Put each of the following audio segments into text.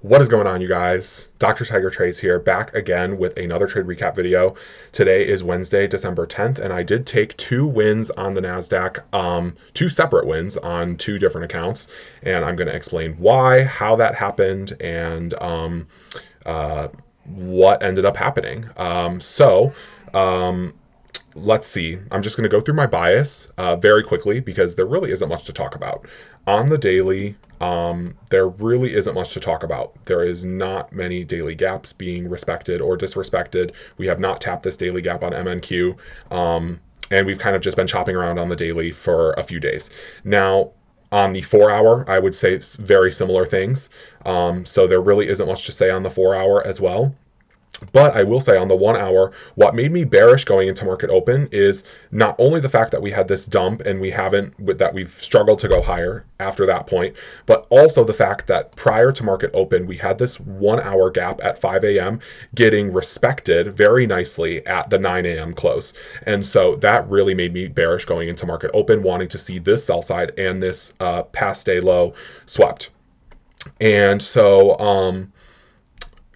What is going on, you guys? Dr. Tiger Trades here, back again with another trade recap video. Today is Wednesday, December 10th, and I did take two wins on the Nasdaq, two separate wins on two different accounts, and I'm going to explain why, how that happened, and what ended up happening. Let's see. I'm just going to go through my bias very quickly because there really isn't much to talk about. On the daily, there really isn't much to talk about. There is not many daily gaps being respected or disrespected. We have not tapped this daily gap on MNQ, and we've kind of just been chopping around on the daily for a few days. Now, on the 4 hour, I would say very similar things. So there really isn't much to say on the 4 hour as well. But I will say on the 1 hour, what made me bearish going into market open is not only the fact that we had this dump and we've struggled to go higher after that point, but also the fact that prior to market open, we had this 1 hour gap at 5 a.m. getting respected very nicely at the 9 a.m. close. And so that really made me bearish going into market open, wanting to see this sell side and this past day low swept. And so,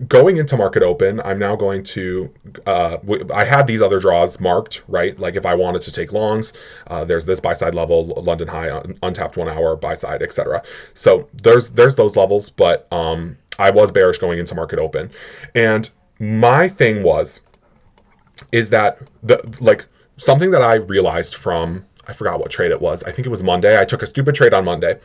going into market open, I'm now going to, I had these other draws marked, right? Like if I wanted to take longs, there's this buy side level, London high, untapped 1 hour, buy side, etc. So there's those levels, but I was bearish going into market open. And my thing is that something that I realized from, I forgot what trade it was. I think it was Monday. I took a stupid trade on Monday.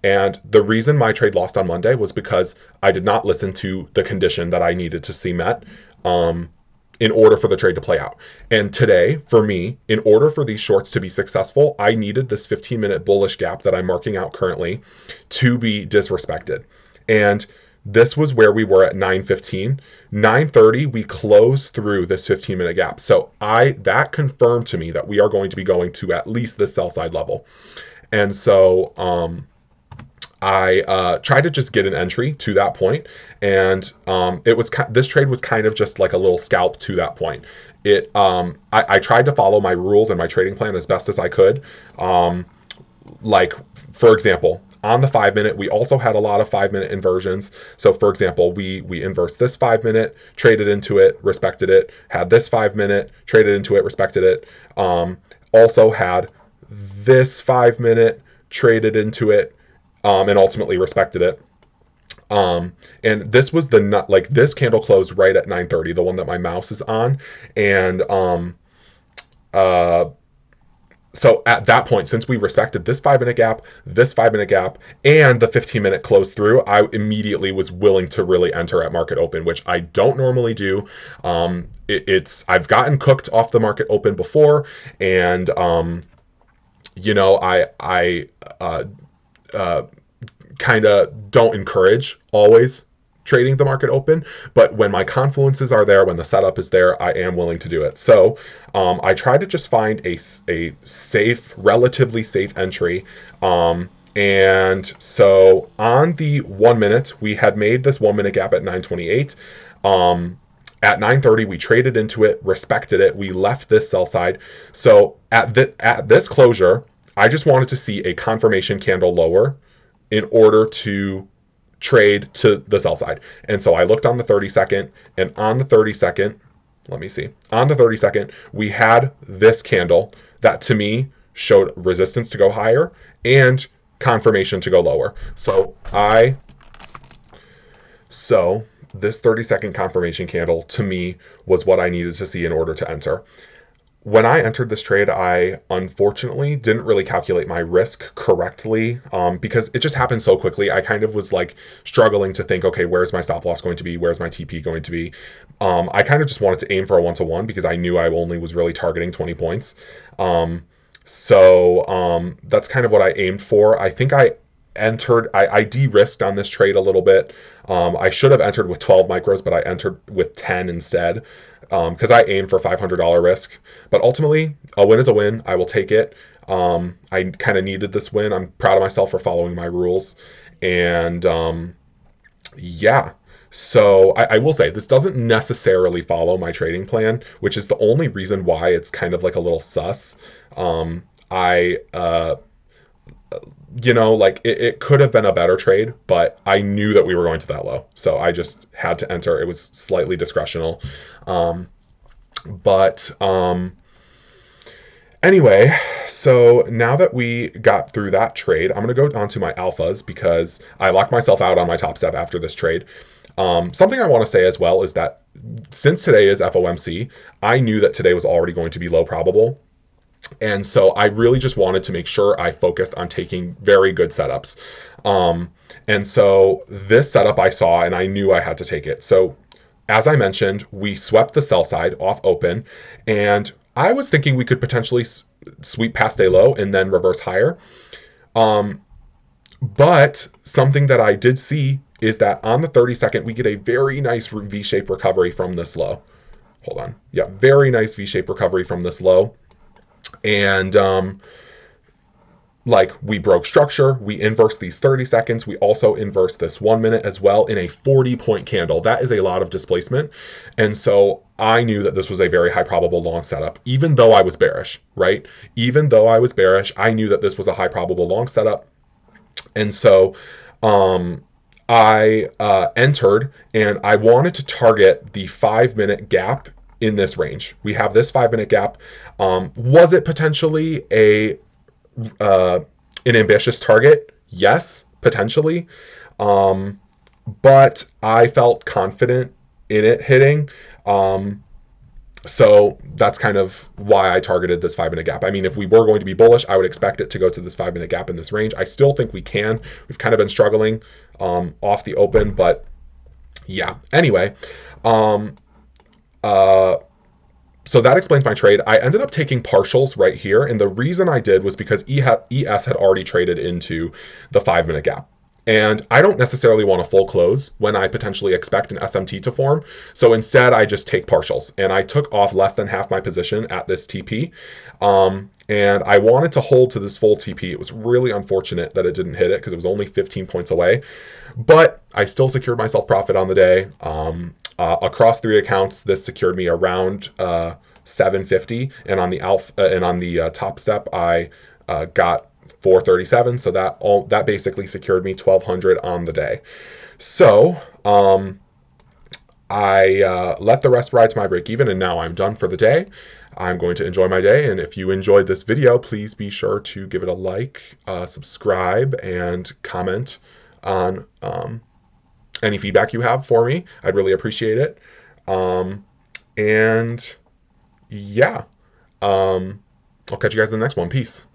And the reason my trade lost on Monday was because I did not listen to the condition that I needed to see met in order for the trade to play out. And today, for me, in order for these shorts to be successful, I needed this 15-minute bullish gap that I'm marking out currently to be disrespected. And this was where we were at 9:15. 9:30, we closed through this 15-minute gap. So that confirmed to me that we are going to be going to at least this sell side level. And so I tried to just get an entry to that point, and this trade was kind of just like a little scalp to that point. I tried to follow my rules and my trading plan as best as I could. Like for example, on the 5 minute, we also had a lot of 5 minute inversions. So for example, we inversed this 5 minute, traded into it, respected it, had this 5 minute, traded into it, respected it. Also had this 5 minute, traded into it, and ultimately respected it. And this was this candle closed right at 9:30, the one that my mouse is on. And so at that point, since we respected this 5 minute gap, this 5 minute gap, and the 15-minute close through, I immediately was willing to really enter at market open, which I don't normally do. I've gotten cooked off the market open before, and I kind of don't encourage always trading the market open, but when my confluences are there, when the setup is there, I am willing to do it. So I tried to just find a safe, relatively safe entry. And so on the 1 minute, we had made this 1 minute gap at 9:28. At 9:30, we traded into it, respected it. We left this sell side. So at this closure, I just wanted to see a confirmation candle lower in order to trade to the sell side. And so I looked on the 30-second, and on the 30-second, let me see. On the 30-second, we had this candle that to me showed resistance to go higher and confirmation to go lower. So this 30-second confirmation candle to me was what I needed to see in order to enter. When I entered this trade, I unfortunately didn't really calculate my risk correctly because it just happened so quickly. I kind of was like struggling to think, okay, where's my stop loss going to be? Where's my TP going to be? I kind of just wanted to aim for a 1-to-1 because I knew I only was really targeting 20 points. So that's kind of what I aimed for. I think I de-risked on this trade a little bit. I should have entered with 12 micros, but I entered with 10 instead because I aimed for $500 risk. But ultimately, a win is a win. I will take it. I kind of needed this win. I'm proud of myself for following my rules. And yeah. So I will say this doesn't necessarily follow my trading plan, which is the only reason why it's kind of like a little sus. like it could have been a better trade, but I knew that we were going to that low. So I just had to enter. It was slightly discretional. Um, but anyway, so now that we got through that trade, I'm going to go on to my alphas because I locked myself out on my top step after this trade. Something I want to say as well is that since today is FOMC, I knew that today was already going to be low probable. And so I really just wanted to make sure I focused on taking very good setups. And so this setup I saw and I knew I had to take it. So as I mentioned, we swept the sell side off open, and I was thinking we could potentially sweep past a low and then reverse higher. Um, but something that I did see is that on the 32nd, we get a very nice V-shaped recovery from this low. Hold on. Yeah, very nice V-shaped recovery from this low. And like we broke structure, we inversed these 30 seconds. We also inversed this 1 minute as well in a 40-point candle. That is a lot of displacement. And so I knew that this was a very high probable long setup, even though I was bearish, right? Even though I was bearish, I knew that this was a high probable long setup. And so I entered and I wanted to target the 5-minute gap in this range. We have this 5-minute gap. Was it potentially an ambitious target? Yes, potentially. But I felt confident in it hitting. So that's kind of why I targeted this 5-minute gap. I mean, if we were going to be bullish, I would expect it to go to this 5-minute gap in this range. I still think we can. We've kind of been struggling off the open, but yeah. Anyway, so that explains my trade. I ended up taking partials right here, and the reason I did was because ES had already traded into the 5-minute gap. And I don't necessarily want a full close when I potentially expect an SMT to form. So instead, I just take partials. And I took off less than half my position at this TP. And I wanted to hold to this full TP. It was really unfortunate that it didn't hit it because it was only 15 points away. But I still secured myself profit on the day. Across 3 accounts, this secured me around 750. And on the top step, I got 437, so that basically secured me 1200 on the day. So I let the rest ride to my break even, and now I'm done for the day. I'm going to enjoy my day, and if you enjoyed this video, please be sure to give it a like, subscribe, and comment on any feedback you have for me. I'd really appreciate it. And yeah, I'll catch you guys in the next one. Peace.